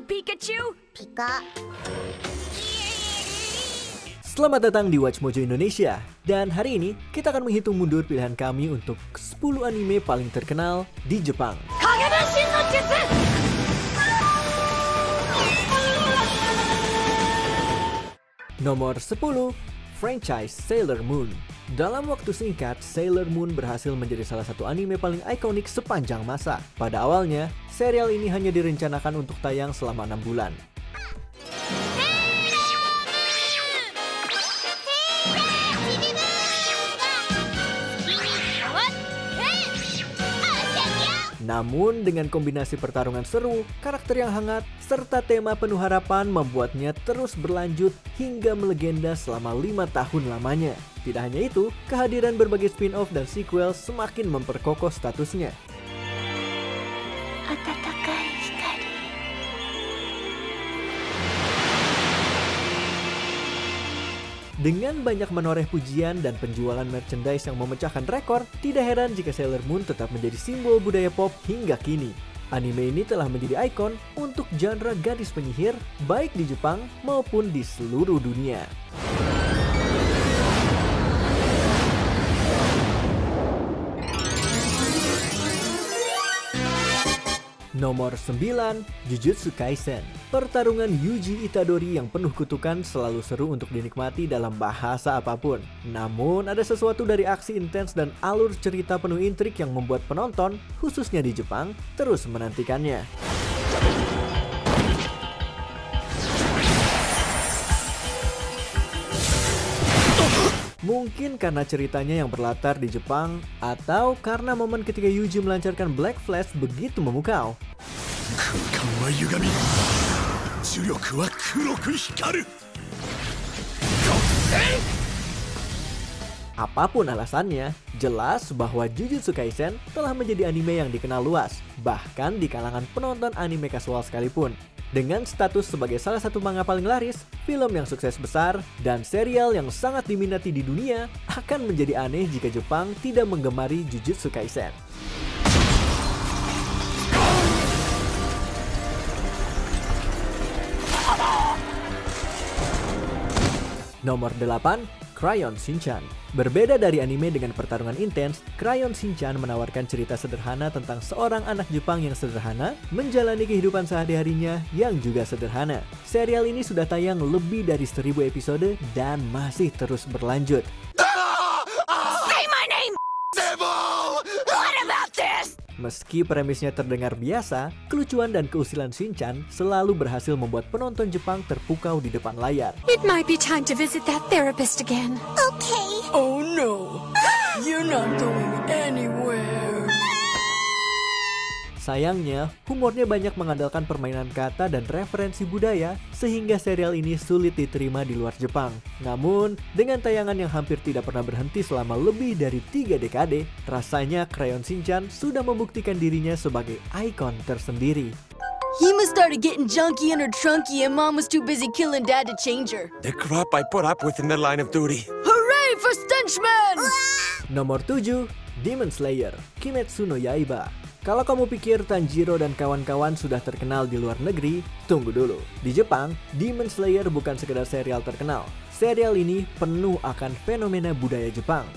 Pikachu? Pika. Selamat datang di Watch Mojo Indonesia. Dan hari ini kita akan menghitung mundur pilihan kami untuk 10 anime paling terkenal di Jepang. Kagebenshin no Jutsu! Nomor 10, franchise Sailor Moon. Dalam waktu singkat, Sailor Moon berhasil menjadi salah satu anime paling ikonik sepanjang masa. Pada awalnya, serial ini hanya direncanakan untuk tayang selama 6 bulan. Namun dengan kombinasi pertarungan seru, karakter yang hangat, serta tema penuh harapan membuatnya terus berlanjut hingga melegenda selama 5 tahun lamanya. Tidak hanya itu, kehadiran berbagai spin-off dan sequel semakin memperkokoh statusnya. Atatakai hikari. Dengan banyak menoreh pujian dan penjualan merchandise yang memecahkan rekor, tidak heran jika Sailor Moon tetap menjadi simbol budaya pop hingga kini. Anime ini telah menjadi ikon untuk genre gadis penyihir, baik di Jepang maupun di seluruh dunia. Nomor 9, Jujutsu Kaisen. Pertarungan Yuji Itadori yang penuh kutukan selalu seru untuk dinikmati dalam bahasa apapun. Namun ada sesuatu dari aksi intens dan alur cerita penuh intrik yang membuat penonton, khususnya di Jepang, terus menantikannya. Mungkin karena ceritanya yang berlatar di Jepang, atau karena momen ketika Yuji melancarkan Black Flash begitu memukau. Apapun alasannya, jelas bahwa Jujutsu Kaisen telah menjadi anime yang dikenal luas, bahkan di kalangan penonton anime kasual sekalipun. Dengan status sebagai salah satu manga paling laris, film yang sukses besar, dan serial yang sangat diminati di dunia, akan menjadi aneh jika Jepang tidak menggemari Jujutsu Kaisen. Nomor 8, Crayon Shinchan. Berbeda dari anime dengan pertarungan intens, Crayon Shinchan menawarkan cerita sederhana tentang seorang anak Jepang yang sederhana menjalani kehidupan sehari-harinya yang juga sederhana. Serial ini sudah tayang lebih dari 1000 episode dan masih terus berlanjut. Say my name! What about this? Meski premisnya terdengar biasa, kelucuan dan keusilan Shinchan selalu berhasil membuat penonton Jepang terpukau di depan layar. It might be time to visit that therapist again. Okay. Oh no, you're not going anywhere. Sayangnya, humornya banyak mengandalkan permainan kata dan referensi budaya sehingga serial ini sulit diterima di luar Jepang. Namun, dengan tayangan yang hampir tidak pernah berhenti selama lebih dari 3 dekade, rasanya Crayon Shinchan sudah membuktikan dirinya sebagai ikon tersendiri. Hima started getting junky in her trunky and mom was too busy killing dad to change her. The crap I put up with in the line of duty. Hooray for Stenchman! Nomor 7, Demon Slayer, Kimetsu no Yaiba. Kalau kamu pikir Tanjiro dan kawan-kawan sudah terkenal di luar negeri, tunggu dulu. Di Jepang, Demon Slayer bukan sekedar serial terkenal. Serial ini penuh akan fenomena budaya Jepang.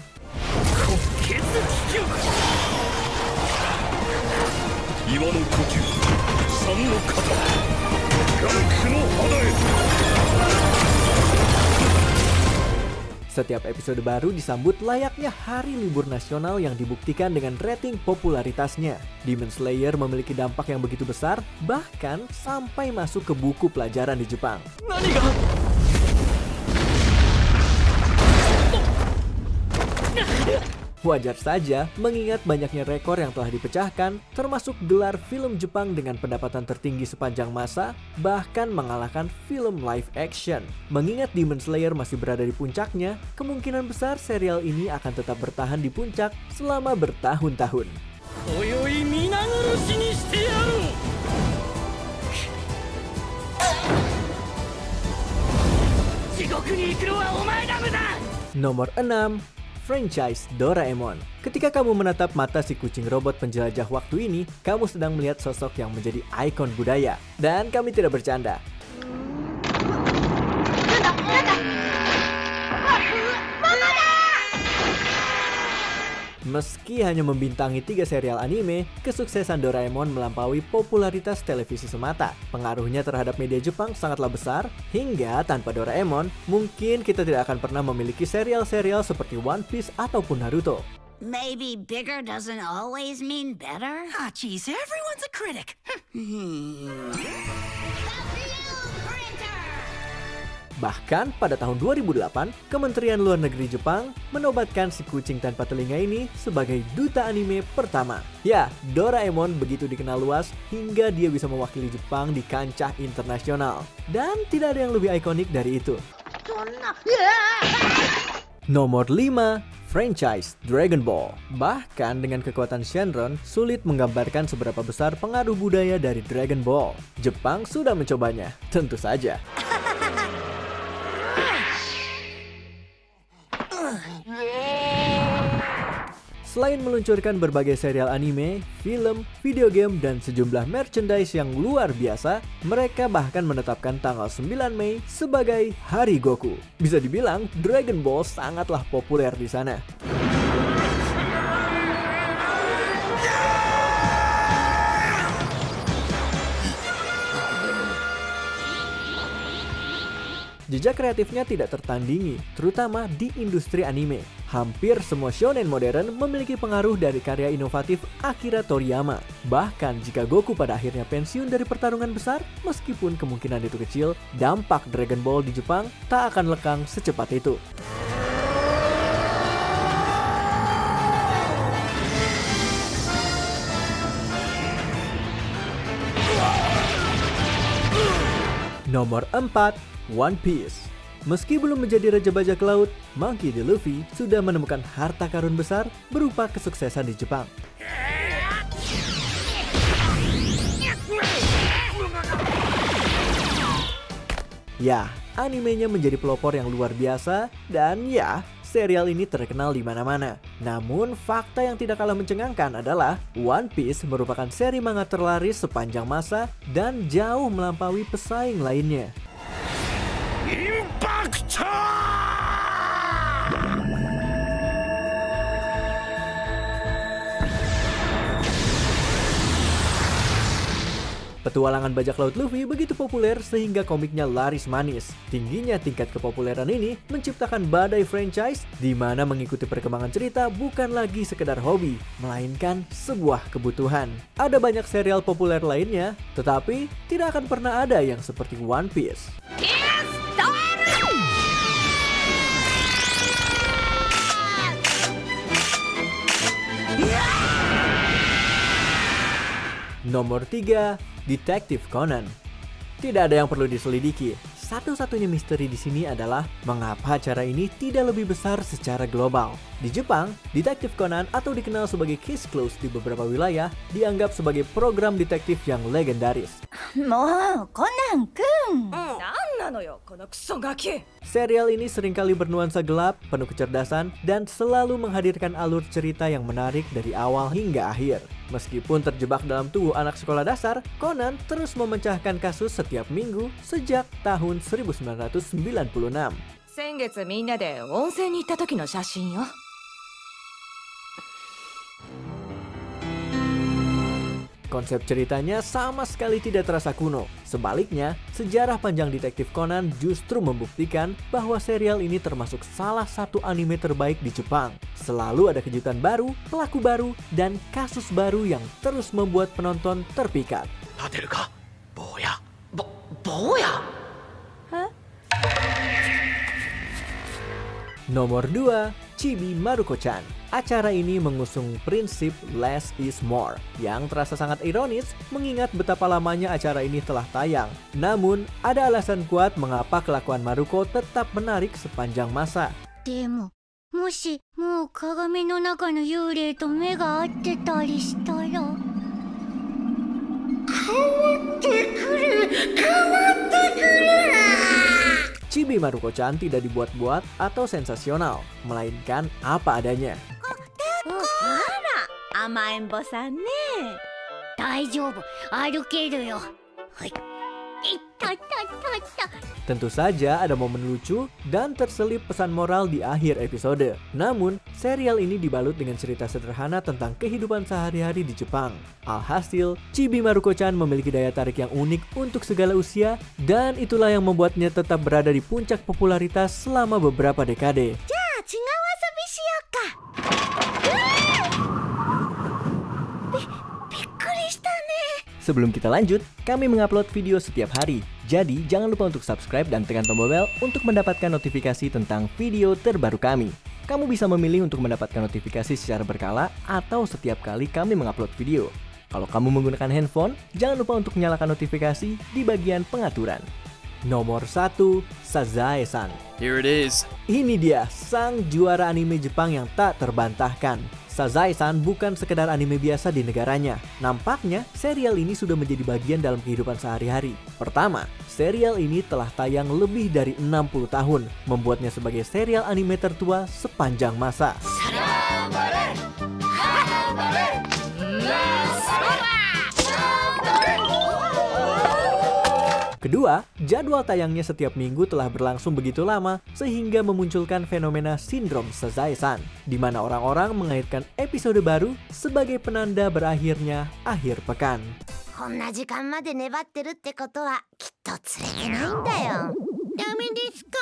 Setiap episode baru disambut layaknya hari libur nasional yang dibuktikan dengan rating popularitasnya. Demon Slayer memiliki dampak yang begitu besar, bahkan sampai masuk ke buku pelajaran di Jepang. Wajar saja mengingat banyaknya rekor yang telah dipecahkan, termasuk gelar film Jepang dengan pendapatan tertinggi sepanjang masa, bahkan mengalahkan film live action. Mengingat Demon Slayer masih berada di puncaknya, kemungkinan besar serial ini akan tetap bertahan di puncak selama bertahun-tahun. Nomor 6, franchise Doraemon. Ketika kamu menatap mata si kucing robot penjelajah waktu ini, kamu sedang melihat sosok yang menjadi ikon budaya. Dan kami tidak bercanda. Meski hanya membintangi 3 serial anime, kesuksesan Doraemon melampaui popularitas televisi semata. Pengaruhnya terhadap media Jepang sangatlah besar, hingga tanpa Doraemon, mungkin kita tidak akan pernah memiliki serial-serial seperti One Piece ataupun Naruto. Maybe bigger doesn't always mean better? Ah, geez, everyone's a critic. Bahkan pada tahun 2008, Kementerian Luar Negeri Jepang menobatkan si kucing tanpa telinga ini sebagai duta anime pertama. Ya, Doraemon begitu dikenal luas hingga dia bisa mewakili Jepang di kancah internasional. Dan tidak ada yang lebih ikonik dari itu. Nomor 5, franchise Dragon Ball. Bahkan dengan kekuatan Shenron, sulit menggambarkan seberapa besar pengaruh budaya dari Dragon Ball. Jepang sudah mencobanya, tentu saja. Selain meluncurkan berbagai serial anime, film, video game, dan sejumlah merchandise yang luar biasa, mereka bahkan menetapkan tanggal 9 Mei sebagai Hari Goku. Bisa dibilang, Dragon Ball sangatlah populer di sana. Jejak kreatifnya tidak tertandingi, terutama di industri anime. Hampir semua shonen modern memiliki pengaruh dari karya inovatif Akira Toriyama. Bahkan jika Goku pada akhirnya pensiun dari pertarungan besar, meskipun kemungkinan itu kecil, dampak Dragon Ball di Jepang tak akan lekang secepat itu. Nomor 4, One Piece. Meski belum menjadi raja bajak laut, Monkey D. Luffy sudah menemukan harta karun besar berupa kesuksesan di Jepang. Ya, animenya menjadi pelopor yang luar biasa dan ya, serial ini terkenal di mana-mana. Namun, fakta yang tidak kalah mencengangkan adalah One Piece merupakan seri manga terlaris sepanjang masa dan jauh melampaui pesaing lainnya. Petualangan bajak laut Luffy begitu populer sehingga komiknya laris manis. Tingginya tingkat kepopuleran ini menciptakan badai franchise di mana mengikuti perkembangan cerita bukan lagi sekedar hobi, melainkan sebuah kebutuhan. Ada banyak serial populer lainnya, tetapi tidak akan pernah ada yang seperti One Piece. Nomor 3, Detektif Conan. Tidak ada yang perlu diselidiki. Satu-satunya misteri di sini adalah mengapa acara ini tidak lebih besar secara global. Di Jepang, Detektif Conan atau dikenal sebagai Case Closed di beberapa wilayah dianggap sebagai program detektif yang legendaris. Serial ini seringkali bernuansa gelap, penuh kecerdasan, dan selalu menghadirkan alur cerita yang menarik dari awal hingga akhir. Meskipun terjebak dalam tubuh anak sekolah dasar, Conan terus memecahkan kasus setiap minggu sejak tahun 1996. Konsep ceritanya sama sekali tidak terasa kuno. Sebaliknya, sejarah panjang Detektif Conan justru membuktikan bahwa serial ini termasuk salah satu anime terbaik di Jepang. Selalu ada kejutan baru, pelaku baru, dan kasus baru yang terus membuat penonton terpikat. Nomor 2, Chibi Maruko-chan. Acara ini mengusung prinsip less is more yang terasa sangat ironis mengingat betapa lamanya acara ini telah tayang. Namun, ada alasan kuat mengapa kelakuan Maruko tetap menarik sepanjang masa. Chibi Maruko-chan tidak dibuat-buat atau sensasional, melainkan apa adanya. 甘えん坊さんね。大丈夫、歩けるよ。はい。いったったったった。 Tentu saja ada momen lucu dan terselip pesan moral di akhir episode. Namun, serial ini dibalut dengan cerita sederhana tentang kehidupan sehari-hari di Jepang. Alhasil, Chibi Maruko-chan memiliki daya tarik yang unik untuk segala usia, dan itulah yang membuatnya tetap berada di puncak popularitas selama beberapa dekade. じゃあ違う遊びしようか。びっくりしたね。 Sebelum kita lanjut, kami mengupload video setiap hari. Jadi, jangan lupa untuk subscribe dan tekan tombol bel untuk mendapatkan notifikasi tentang video terbaru kami. Kamu bisa memilih untuk mendapatkan notifikasi secara berkala atau setiap kali kami mengupload video. Kalau kamu menggunakan handphone, jangan lupa untuk nyalakan notifikasi di bagian pengaturan. Nomor 1, Sazae-san. Here it is. Ini dia, sang juara anime Jepang yang tak terbantahkan. Sazae-san bukan sekedar anime biasa di negaranya. Nampaknya, serial ini sudah menjadi bagian dalam kehidupan sehari-hari. Pertama, serial ini telah tayang lebih dari 60 tahun, membuatnya sebagai serial anime tertua sepanjang masa. Kedua, jadwal tayangnya setiap minggu telah berlangsung begitu lama sehingga memunculkan fenomena sindrom Sazae-san, di mana orang-orang mengaitkan episode baru sebagai penanda berakhirnya akhir pekan. こんな時間まで粘ってるってことはきっと釣れてないんだよ。ダメですか？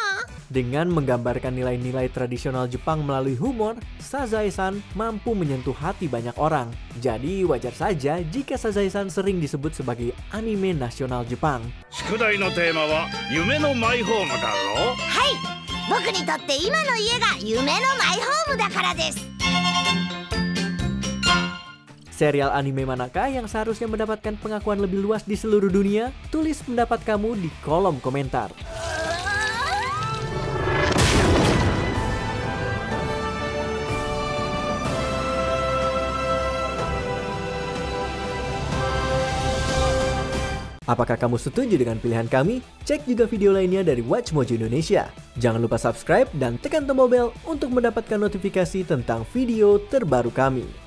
Dengan menggambarkan nilai-nilai tradisional Jepang melalui humor, Sazae-san mampu menyentuh hati banyak orang. Jadi wajar saja jika Sazae-san sering disebut sebagai anime nasional Jepang. 宿題のテーマは夢のマイホームだろ。はい、僕にとって今の家が夢のマイホームだからです。 Serial anime manakah yang seharusnya mendapatkan pengakuan lebih luas di seluruh dunia? Tulis pendapat kamu di kolom komentar. Apakah kamu setuju dengan pilihan kami? Cek juga video lainnya dari WatchMojo Indonesia. Jangan lupa subscribe dan tekan tombol bel untuk mendapatkan notifikasi tentang video terbaru kami.